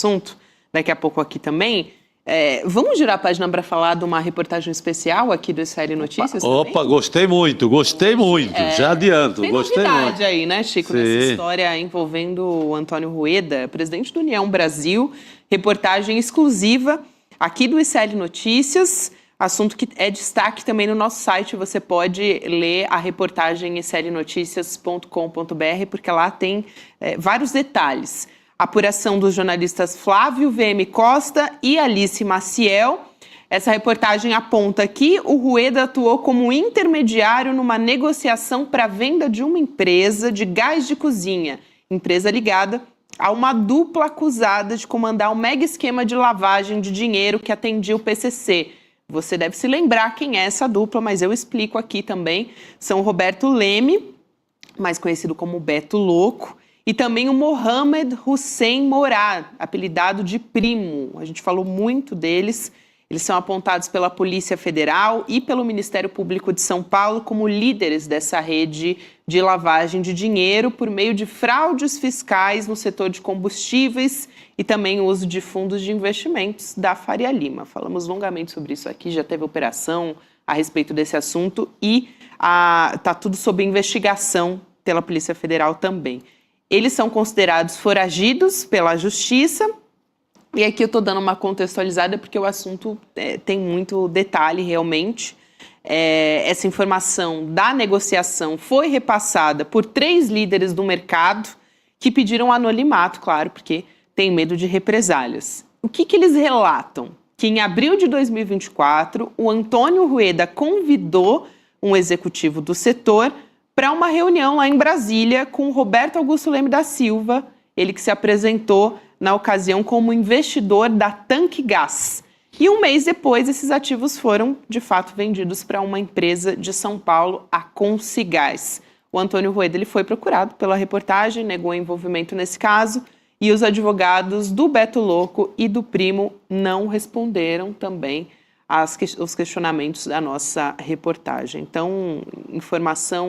assunto daqui a pouco aqui também. Vamos girar a página para falar de uma reportagem especial aqui do ICL Notícias também? Opa, gostei muito. Já adianto, gostei muito. Tem novidade aí, né, Chico, nessa história envolvendo o Antônio Rueda, presidente do União Brasil. Reportagem exclusiva aqui do ICL Notícias, assunto que é destaque também no nosso site. Você pode ler a reportagem iclnoticias.com.br, porque lá tem vários detalhes. Apuração dos jornalistas Flávio VM Costa e Alice Maciel. Essa reportagem aponta que o Rueda atuou como intermediário numa negociação para a venda de uma empresa de gás de cozinha, empresa ligada a uma dupla acusada de comandar um mega esquema de lavagem de dinheiro que atendia o PCC. Você deve se lembrar quem é essa dupla, mas eu explico aqui também. São o Roberto Leme, mais conhecido como Beto Louco, e também o Mohamed Hussein Morad, apelidado de Primo. A gente falou muito deles. Eles são apontados pela Polícia Federal e pelo Ministério Público de São Paulo como líderes dessa rede de lavagem de dinheiro por meio de fraudes fiscais no setor de combustíveis e também o uso de fundos de investimentos da Faria Lima. Falamos longamente sobre isso aqui, já teve operação a respeito desse assunto e está tudo sob investigação pela Polícia Federal também. Eles são considerados foragidos pela Justiça. E aqui eu estou dando uma contextualizada porque o assunto tem muito detalhe realmente. Essa informação da negociação foi repassada por 3 líderes do mercado que pediram anonimato, claro, porque tem medo de represálias. O que eles relatam? Que em abril de 2024, o Antônio Rueda convidou um executivo do setor para uma reunião lá em Brasília com o Roberto Augusto Leme da Silva, ele que se apresentou na ocasião como investidor da Tanque Gás. E um mês depois, esses ativos foram, de fato, vendidos para uma empresa de São Paulo, a Consigás. O Antônio Rueda ele foi procurado pela reportagem, negou envolvimento nesse caso, e os advogados do Beto Louco e do Primo não responderam também os questionamentos da nossa reportagem. Então,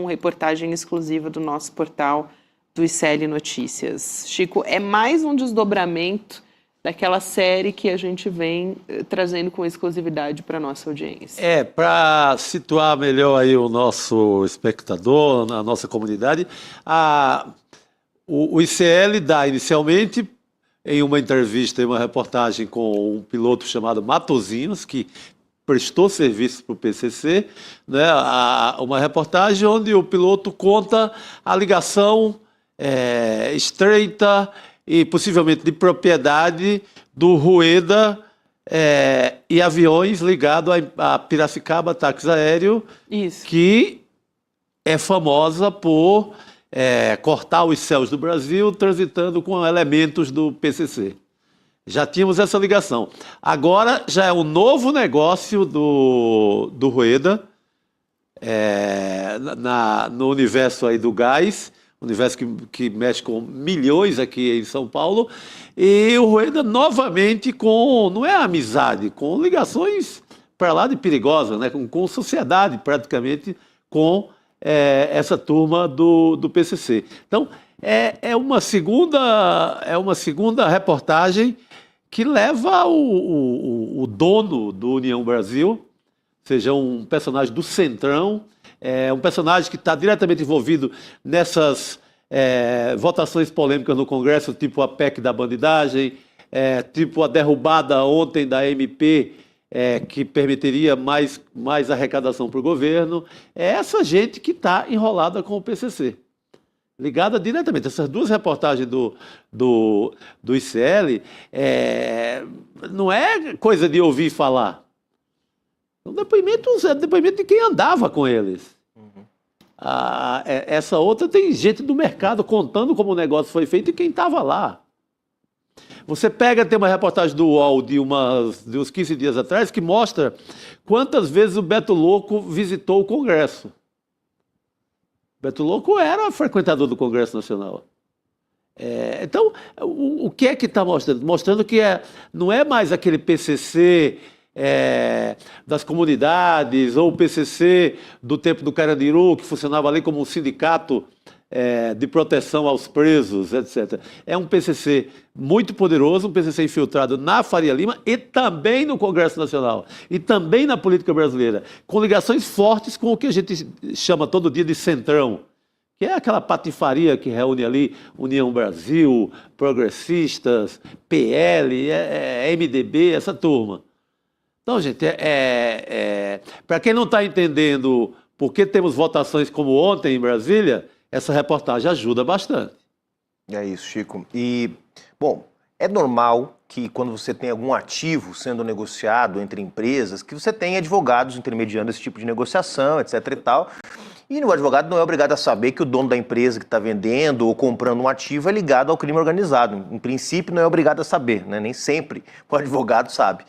reportagem exclusiva do nosso portal do ICL Notícias. Chico, é mais um desdobramento daquela série que a gente vem trazendo com exclusividade para a nossa audiência. Para situar melhor aí o nosso espectador, a nossa comunidade, o ICL dá inicialmente, em uma entrevista, em uma reportagem com um piloto chamado Matosinhos, que prestou serviço para o PCC, né, uma reportagem onde o piloto conta a ligação estreita e possivelmente de propriedade do Rueda e aviões ligados a Piracicaba Táxi Aéreo, Isso. Que é famosa por cortar os céus do Brasil transitando com elementos do PCC. Já tínhamos essa ligação. Agora já é um novo negócio do Rueda no universo aí do gás, universo que mexe com milhões aqui em São Paulo, e o Rueda novamente não é amizade, com ligações para lá de perigosas, né? com sociedade praticamente, com essa turma do PCC. Então, é uma segunda reportagem que leva o dono do União Brasil, ou seja, um personagem do Centrão, um personagem que está diretamente envolvido nessas votações polêmicas no Congresso, tipo a PEC da bandidagem, tipo a derrubada ontem da MP, que permitiria mais arrecadação para o governo. É essa gente que está enrolada com o PCC. Ligada diretamente. Essas 2 reportagens do ICL não é coisa de ouvir falar. São depoimentos de quem andava com eles. Uhum. Essa outra tem gente do mercado contando como o negócio foi feito e quem estava lá. Você tem uma reportagem do UOL de uns 15 dias atrás que mostra quantas vezes o Beto Louco visitou o Congresso. Beto Louco era frequentador do Congresso Nacional. Então, o que é que está mostrando? Mostrando que não é mais aquele PCC das comunidades ou o PCC do tempo do Carandiru, que funcionava ali como um sindicato de proteção aos presos, etc. É um PCC muito poderoso, um PCC infiltrado na Faria Lima e também no Congresso Nacional, e também na política brasileira, com ligações fortes com o que a gente chama todo dia de centrão, que é aquela patifaria que reúne ali União Brasil, progressistas, PL, MDB, essa turma. Então, gente, para quem não está entendendo por que temos votações como ontem em Brasília, essa reportagem ajuda bastante. É isso, Chico. E, bom, é normal que quando você tem algum ativo sendo negociado entre empresas, que você tenha advogados intermediando esse tipo de negociação, etc e tal. E o advogado não é obrigado a saber que o dono da empresa que está vendendo ou comprando um ativo é ligado ao crime organizado. Em princípio, não é obrigado a saber, né? Nem sempre o advogado sabe.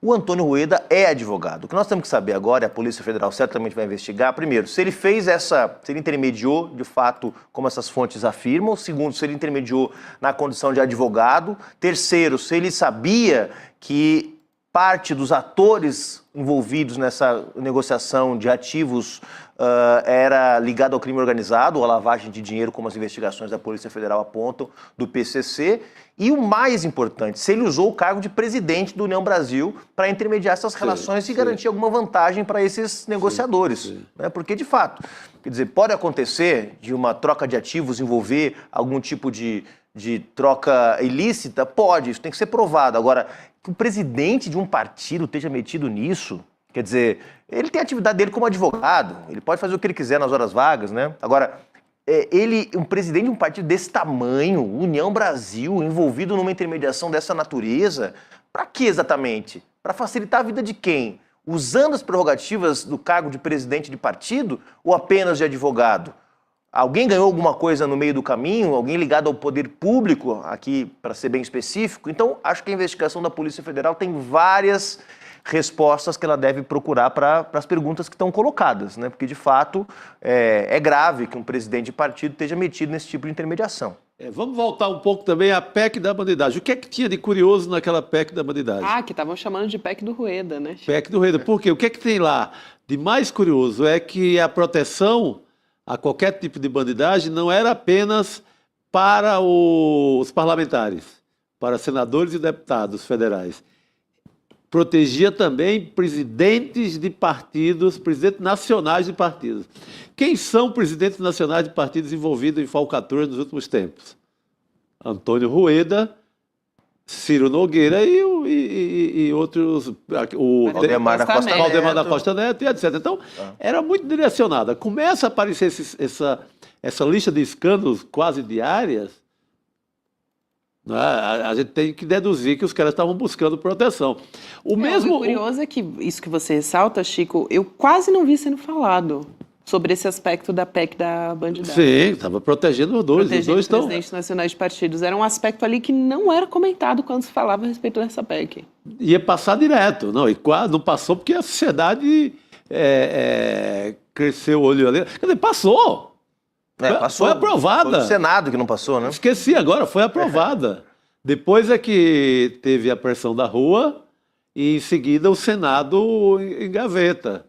O Antônio Rueda é advogado. O que nós temos que saber agora, e a Polícia Federal certamente vai investigar, primeiro, se ele se ele intermediou, de fato, como essas fontes afirmam. Segundo, se ele intermediou na condição de advogado. Terceiro, se ele sabia que parte dos atores envolvidos nessa negociação de ativos era ligado ao crime organizado ou à lavagem de dinheiro, como as investigações da Polícia Federal apontam, do PCC. E o mais importante, se ele usou o cargo de presidente do União Brasil para intermediar essas relações e garantir alguma vantagem para esses negociadores. Né? Porque, de fato, quer dizer, pode acontecer de uma troca de ativos envolver algum tipo de troca ilícita? Pode, isso tem que ser provado. Agora, que o presidente de um partido esteja metido nisso, quer dizer, ele tem a atividade dele como advogado, ele pode fazer o que ele quiser nas horas vagas, né? Agora, um presidente de um partido desse tamanho, União Brasil, envolvido numa intermediação dessa natureza, para que exatamente? Para facilitar a vida de quem? Usando as prerrogativas do cargo de presidente de partido ou apenas de advogado? Alguém ganhou alguma coisa no meio do caminho? Alguém ligado ao poder público, aqui para ser bem específico? Então, acho que a investigação da Polícia Federal tem várias respostas que ela deve procurar para as perguntas que estão colocadas, né? Porque, de fato, é grave que um presidente de partido esteja metido nesse tipo de intermediação. Vamos voltar um pouco também à PEC da bandidagem. O que é que tinha de curioso naquela PEC da bandidagem? Que estavam chamando de PEC do Rueda, né? PEC do Rueda. Por quê? O que é que tem lá de mais curioso é que a proteção a qualquer tipo de bandidagem não era apenas para os parlamentares, para senadores e deputados federais. Protegia também presidentes de partidos, presidentes nacionais de partidos. Quem são presidentes nacionais de partidos envolvidos em falcatruas nos últimos tempos? Antônio Rueda, Ciro Nogueira e outros... Valdemar da Costa Neto e etc. Então, era muito direcionada. Começa a aparecer essa lista de escândalos quase diárias. A gente tem que deduzir que os caras estavam buscando proteção. O curioso é que isso que você ressalta, Chico, eu quase não vi sendo falado sobre esse aspecto da PEC da bandidagem. Sim, estava protegendo os dois. Os dois estão... presidentes nacionais de partidos. Era um aspecto ali que não era comentado quando se falava a respeito dessa PEC. Ia passar direto. Não, e quase não passou porque a sociedade cresceu o olho ali. Quer dizer, passou. Passou. Foi aprovada. Foi o Senado que não passou, né? Esqueci agora, foi aprovada. Depois é que teve a pressão da rua e em seguida o Senado engaveta.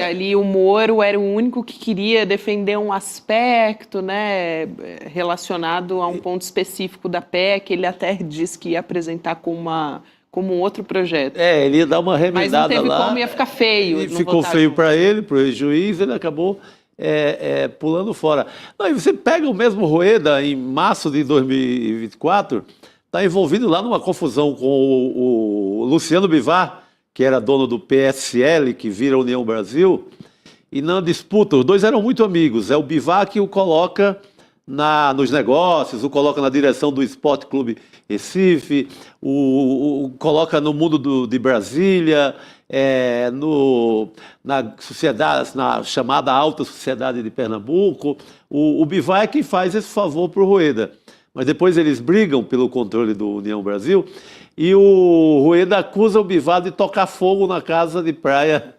Ali o Moro era o único que queria defender um aspecto, né, relacionado a um ponto específico da PEC. Ele até disse que ia apresentar como um outro projeto. Ele ia dar uma remendada lá. Mas não teve como, ia ficar feio. E ficou feio para ele, para o juiz, ele acabou pulando fora. Não, e você pega o mesmo Rueda, em março de 2024, está envolvido lá numa confusão com o Luciano Bivar, que era dono do PSL, que vira União Brasil, e na disputa, os dois eram muito amigos. É o Bivar que o coloca nos negócios, o coloca na direção do Esporte Clube Recife, o coloca no mundo de Brasília, na sociedade, na chamada alta sociedade de Pernambuco. O Bivar é quem faz esse favor para o Rueda. Mas depois eles brigam pelo controle do União Brasil e o Rueda acusa o Bivar de tocar fogo na casa de praia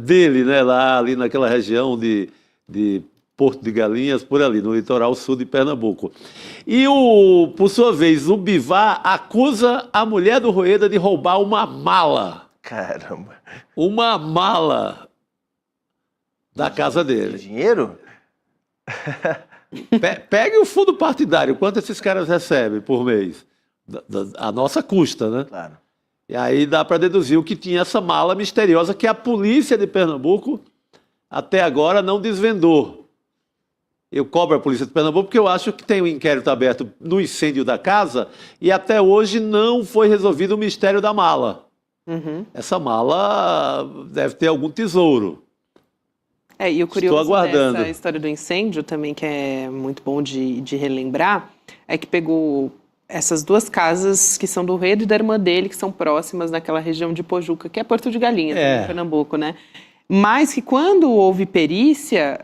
dele, né, lá ali naquela região de Porto de Galinhas, por ali, no litoral sul de Pernambuco. E, por sua vez, o Bivar acusa a mulher do Rueda de roubar uma mala. Caramba! Uma mala da casa dele. Dinheiro? Pegue o fundo partidário, quanto esses caras recebem por mês? A nossa custa, né? Claro. E aí dá para deduzir o que tinha essa mala misteriosa que a polícia de Pernambuco até agora não desvendou. Eu cobro a polícia de Pernambuco porque eu acho que tem um inquérito aberto no incêndio da casa e até hoje não foi resolvido o mistério da mala. Uhum. Essa mala deve ter algum tesouro. E o curioso aguardando. dessa história do incêndio também, que é muito bom de relembrar, é que pegou essas duas casas que são do Rueda e da irmã dele, que são próximas naquela região de Pojuca, que é Porto de Galinhas, em Pernambuco, né? Mas que quando houve perícia,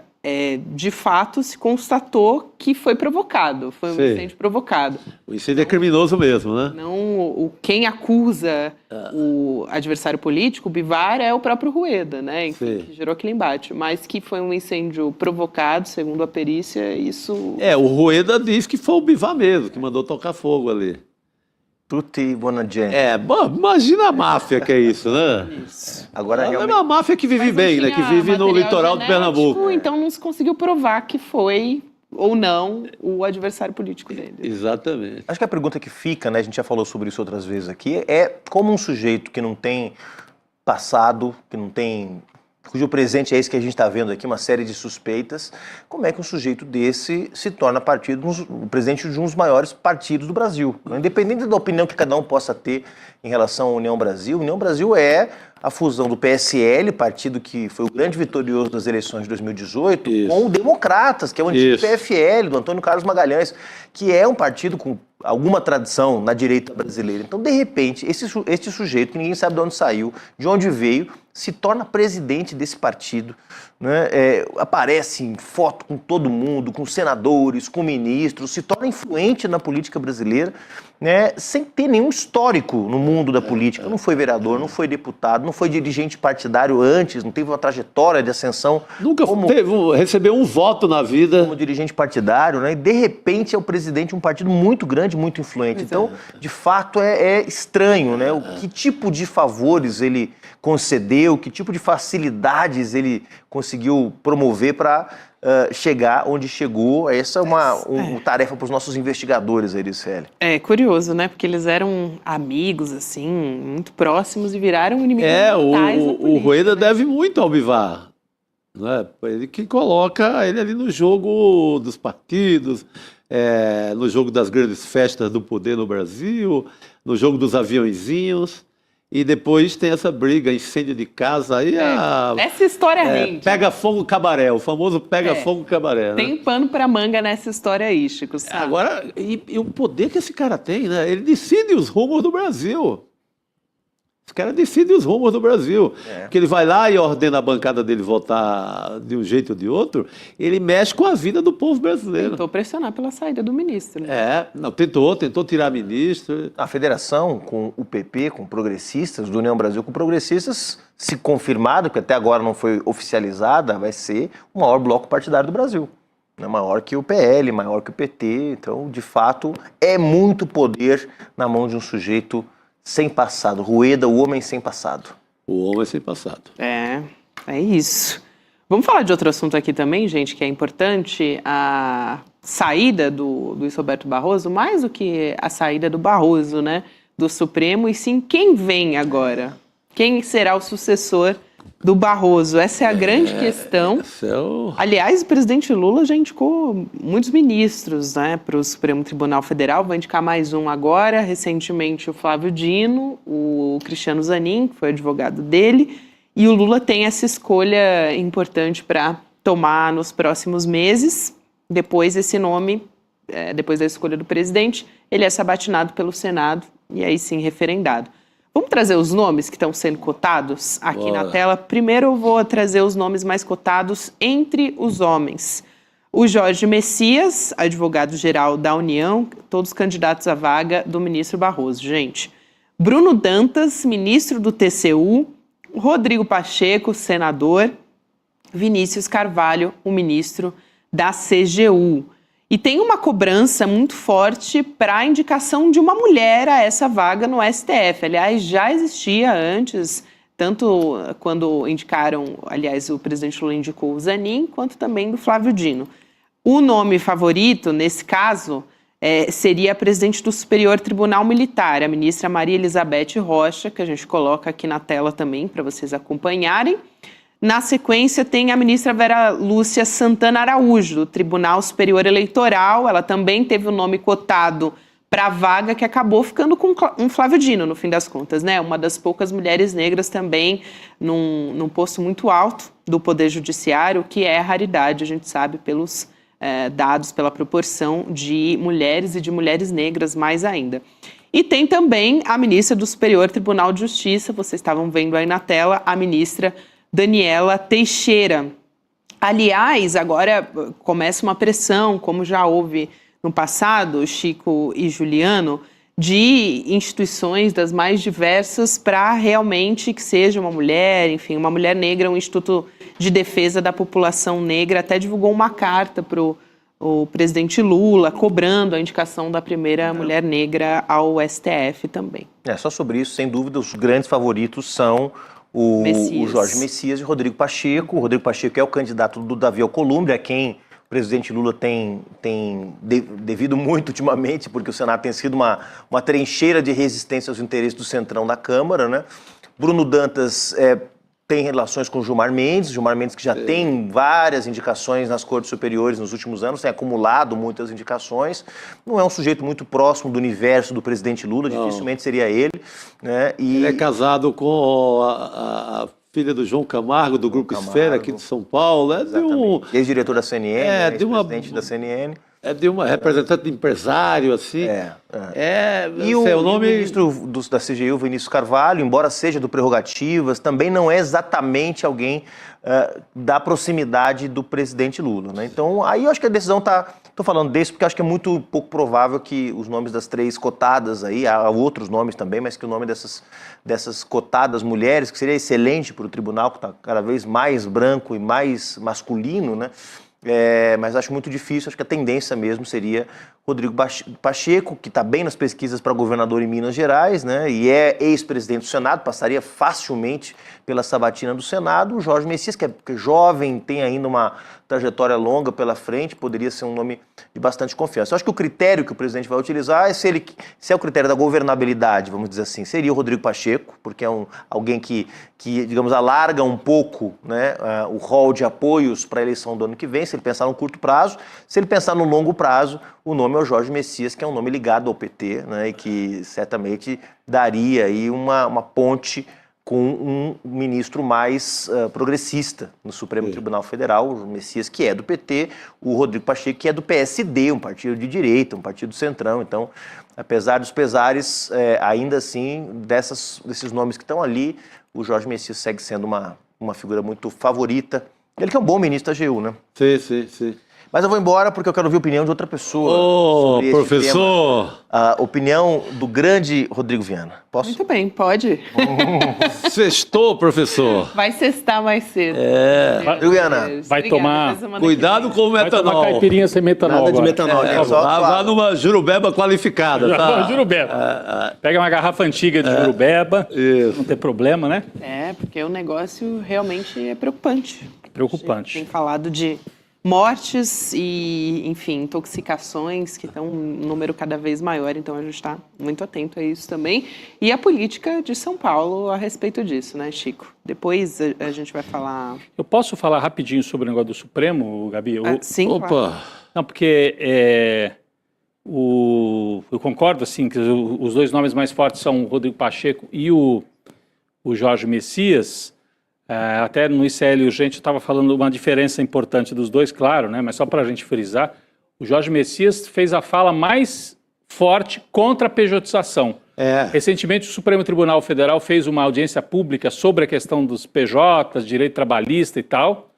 de fato se constatou que foi provocado, foi um incêndio provocado. O incêndio é criminoso mesmo, né? Não, quem acusa o adversário político, o Bivar, é o próprio Rueda, né? Enfim, que gerou aquele embate. Mas que foi um incêndio provocado, segundo a perícia, isso... O Rueda diz que foi o Bivar mesmo, que mandou tocar fogo ali. Tutti buona gente. Bom, imagina a máfia que é isso, né? Isso. Agora, É uma máfia que vive bem, né? Que vive no litoral de Pernambuco. Então não se conseguiu provar que foi ou não o adversário político dele. Exatamente. Acho que a pergunta que fica, né, a gente já falou sobre isso outras vezes aqui, é como um sujeito que não tem passado, que não tem... cujo presente é esse que a gente está vendo aqui, uma série de suspeitas, como é que um sujeito desse se torna o presidente de um dos maiores partidos do Brasil? Independente da opinião que cada um possa ter em relação à União Brasil, União Brasil é a fusão do PSL, partido que foi o grande vitorioso das eleições de 2018, com o Democratas, que é o antigo PFL, do Antônio Carlos Magalhães, que é um partido com alguma tradição na direita brasileira. Então, de repente, este sujeito, que ninguém sabe de onde saiu, de onde veio, se torna presidente desse partido, né? Aparece em foto com todo mundo, com senadores, com ministros, se torna influente na política brasileira, né? Sem ter nenhum histórico no mundo da política. Não foi vereador, não foi deputado, não foi dirigente partidário antes, não teve uma trajetória de ascensão. Nunca recebeu um voto na vida. Como dirigente partidário, né? E de repente é o presidente de um partido muito grande, muito influente. Então, de fato, é estranho, né? Que tipo de favores ele concedeu, que tipo de facilidades ele conseguiu promover para chegar onde chegou. Essa é uma tarefa para os nossos investigadores aí, Ericelli. É curioso, né? Porque eles eram amigos, assim, muito próximos e viraram inimigos mortais na política, o Rueda né? deve muito ao Bivar. Né? Ele que coloca ele ali no jogo dos partidos, no jogo das grandes festas do poder no Brasil, no jogo dos aviõezinhos. E depois tem essa briga, incêndio de casa, aí essa história rende. Pega fogo cabaré, o famoso pega fogo cabaré. Né? Tem pano pra manga nessa história aí, Chico. Sabe? Agora, e o poder que esse cara tem, né? Ele decide os rumos do Brasil. Esse cara decide os rumos do Brasil. Porque ele vai lá e ordena a bancada dele votar de um jeito ou de outro, ele mexe com a vida do povo brasileiro. Tentou pressionar pela saída do ministro. Né? Tentou tirar ministro. A federação com o PP, com progressistas, do União Brasil com progressistas, se confirmado, que até agora não foi oficializada, vai ser o maior bloco partidário do Brasil. Maior que o PL, maior que o PT. Então, de fato, é muito poder na mão de um sujeito sem passado. Rueda, o homem sem passado. O homem sem passado. É isso. Vamos falar de outro assunto aqui também, gente, que é importante. A saída do Luiz Roberto Barroso, mais do que a saída do Barroso, né? Do Supremo, e sim quem vem agora. Quem será o sucessor do Barroso? Essa é a grande questão. Aliás, o presidente Lula já indicou muitos ministros, né, para o Supremo Tribunal Federal. Vai indicar mais um agora. Recentemente, o Flávio Dino, o Cristiano Zanin, que foi advogado dele. E o Lula tem essa escolha importante para tomar nos próximos meses. Depois, esse nome, depois da escolha do presidente, ele é sabatinado pelo Senado e aí sim referendado. Vamos trazer os nomes que estão sendo cotados aqui na tela. Primeiro eu vou trazer os nomes mais cotados entre os homens. O Jorge Messias, advogado-geral da União, todos candidatos à vaga do ministro Barroso. Gente, Bruno Dantas, ministro do TCU, Rodrigo Pacheco, senador, Vinícius Carvalho, o ministro da CGU. E tem uma cobrança muito forte para a indicação de uma mulher a essa vaga no STF. Aliás, já existia antes tanto quando indicaram, aliás, o presidente Lula indicou o Zanin, quanto também do Flávio Dino. O nome favorito, nesse caso, seria a presidente do Superior Tribunal Militar, a ministra Maria Elizabeth Rocha, que a gente coloca aqui na tela também para vocês acompanharem. Na sequência, tem a ministra Vera Lúcia Santana Araújo, do Tribunal Superior Eleitoral. Ela também teve o nome cotado para a vaga, que acabou ficando com um Flávio Dino, no fim das contas, né? Uma das poucas mulheres negras também num posto muito alto do Poder Judiciário, que é raridade, a gente sabe, pelos dados, pela proporção de mulheres e de mulheres negras mais ainda. E tem também a ministra do Superior Tribunal de Justiça, vocês estavam vendo aí na tela, a ministra Daniela Teixeira. Aliás, agora começa uma pressão, como já houve no passado, Chico e Juliano, de instituições das mais diversas para realmente que seja uma mulher, enfim, uma mulher negra. Um Instituto de Defesa da População Negra até divulgou uma carta para o presidente Lula, cobrando a indicação da primeira mulher negra ao STF também. Só sobre isso, sem dúvida, os grandes favoritos são o Jorge Messias e o Rodrigo Pacheco. O Rodrigo Pacheco é o candidato do Davi Alcolumbre, a quem o presidente Lula tem devido muito ultimamente, porque o Senado tem sido uma trincheira de resistência aos interesses do centrão da Câmara, né? Bruno Dantas tem relações com Gilmar Mendes que já tem várias indicações nas cortes superiores nos últimos anos, tem acumulado muitas indicações, não é um sujeito muito próximo do universo do presidente Lula, dificilmente seria ele, né? Ele é casado com a filha do João Camargo, do Grupo Esfera, aqui de São Paulo. Ex-diretor da CNN, ex-presidente da CNN. É de uma representante de empresário, assim. E o ministro da CGU, Vinícius Carvalho, embora seja do Prerrogativas, também não é exatamente alguém da proximidade do presidente Lula, né? Então, aí eu acho que a decisão está... Estou falando desse porque acho que é muito pouco provável que os nomes das três cotadas aí, há outros nomes também, mas que o nome dessas cotadas mulheres, que seria excelente para o tribunal, que está cada vez mais branco e mais masculino, né? Mas acho muito difícil, acho que a tendência mesmo seria Rodrigo Pacheco, que está bem nas pesquisas para governador em Minas Gerais, né? E é ex-presidente do Senado, passaria facilmente pela sabatina do Senado. O Jorge Messias, que é jovem, tem ainda uma trajetória longa pela frente, poderia ser um nome de bastante confiança. Eu acho que o critério que o presidente vai utilizar se é o critério da governabilidade, vamos dizer assim, seria o Rodrigo Pacheco, porque é alguém que, digamos, alarga um pouco, né, o rol de apoios para a eleição do ano que vem, se ele pensar no curto prazo. Se ele pensar no longo prazo, o nome é o Jorge Messias, que é um nome ligado ao PT, né, e que certamente daria aí uma ponte com um ministro mais progressista no Supremo Tribunal Federal, o Messias, que é do PT, o Rodrigo Pacheco, que é do PSD, um partido de direita, um partido centrão. Então, apesar dos pesares, ainda assim, desses nomes que estão ali, o Jorge Messias segue sendo uma figura muito favorita. Ele que é um bom ministro da AGU, né? Sim. Mas eu vou embora porque eu quero ouvir a opinião de outra pessoa. Ô, professor! A opinião do grande Rodrigo Viana. Posso? Muito bem, pode. Sextou, professor. Vai sextar mais cedo. Rodrigo Viana. Vai tomar... Cuidado com o metanol. Vai tomar caipirinha sem metanol. Nada de metanol. Vá numa jurubeba qualificada, tá? Jurubeba. Pega uma garrafa antiga de jurubeba. Isso. Não tem problema, né? Porque o negócio realmente é preocupante. Preocupante. Tem falado de mortes e, enfim, intoxicações que estão um número cada vez maior, então a gente está muito atento a isso também. E a política de São Paulo a respeito disso, né, Chico? Depois a gente vai falar... Eu posso falar rapidinho sobre o negócio do Supremo, Gabi? Sim, Opa! claro. Não, porque eu concordo, assim, que os dois nomes mais fortes são o Rodrigo Pacheco e o Jorge Messias. Até no ICL Urgente eu estava falando uma diferença importante dos dois, claro, né? Mas só para a gente frisar, o Jorge Messias fez a fala mais forte contra a pejotização. Recentemente o Supremo Tribunal Federal fez uma audiência pública sobre a questão dos PJs, direito trabalhista e tal,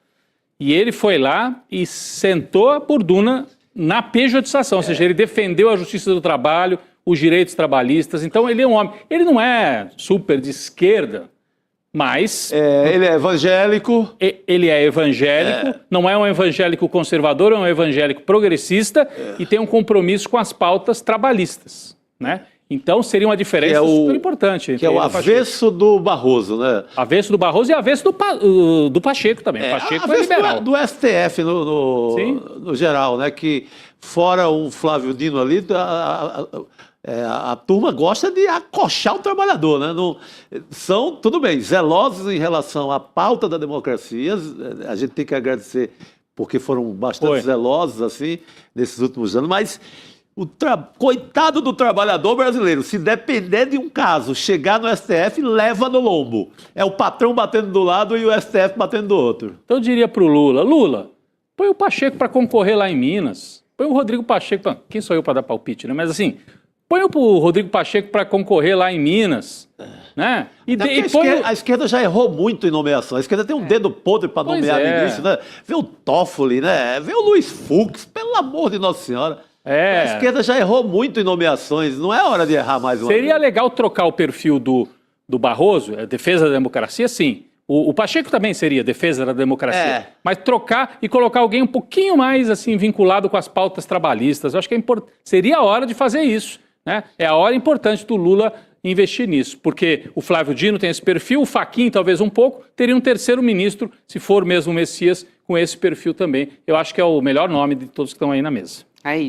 e ele foi lá e sentou a burduna na pejotização, ou seja, ele defendeu a justiça do trabalho, os direitos trabalhistas. Então ele é um homem, ele não é super de esquerda, mas... ele é evangélico. Ele é evangélico, não é um evangélico conservador, é um evangélico progressista e tem um compromisso com as pautas trabalhistas, né? Então seria uma diferença super importante. Que é o avesso do Barroso, né? Avesso do Barroso e avesso do Pacheco também. O Pacheco é liberal. Do STF no geral, né? Que fora o Flávio Dino ali, a turma gosta de acochar o trabalhador, né? Não, são, tudo bem, zelosos em relação à pauta da democracia. A gente tem que agradecer porque foram bastante zelosos assim nesses últimos anos, mas coitado do trabalhador brasileiro, se depender de um caso, chegar no STF, leva no lombo. É o patrão batendo do lado e o STF batendo do outro. Então eu diria para o Lula, põe o Pacheco para concorrer lá em Minas. Põe o Rodrigo Pacheco, quem sou eu para dar palpite, né? Mas assim, põe o Rodrigo Pacheco para concorrer lá em Minas, né? A esquerda já errou muito em nomeação. A esquerda tem um dedo podre para nomear ministro, né? Vê o Toffoli, né? Vê o Luiz Fux, pelo amor de Nossa Senhora. A esquerda já errou muito em nomeações, não é hora de errar mais uma Seria vez. legal trocar o perfil do Barroso, defesa da democracia, sim. O Pacheco também seria defesa da democracia. Mas trocar e colocar alguém um pouquinho mais assim vinculado com as pautas trabalhistas. Eu acho que seria a hora de fazer isso, né? É a hora importante do Lula investir nisso, porque o Flávio Dino tem esse perfil, o Fachin talvez um pouco, teria um terceiro ministro, se for mesmo o Messias, com esse perfil também. Eu acho que é o melhor nome de todos que estão aí na mesa. É isso.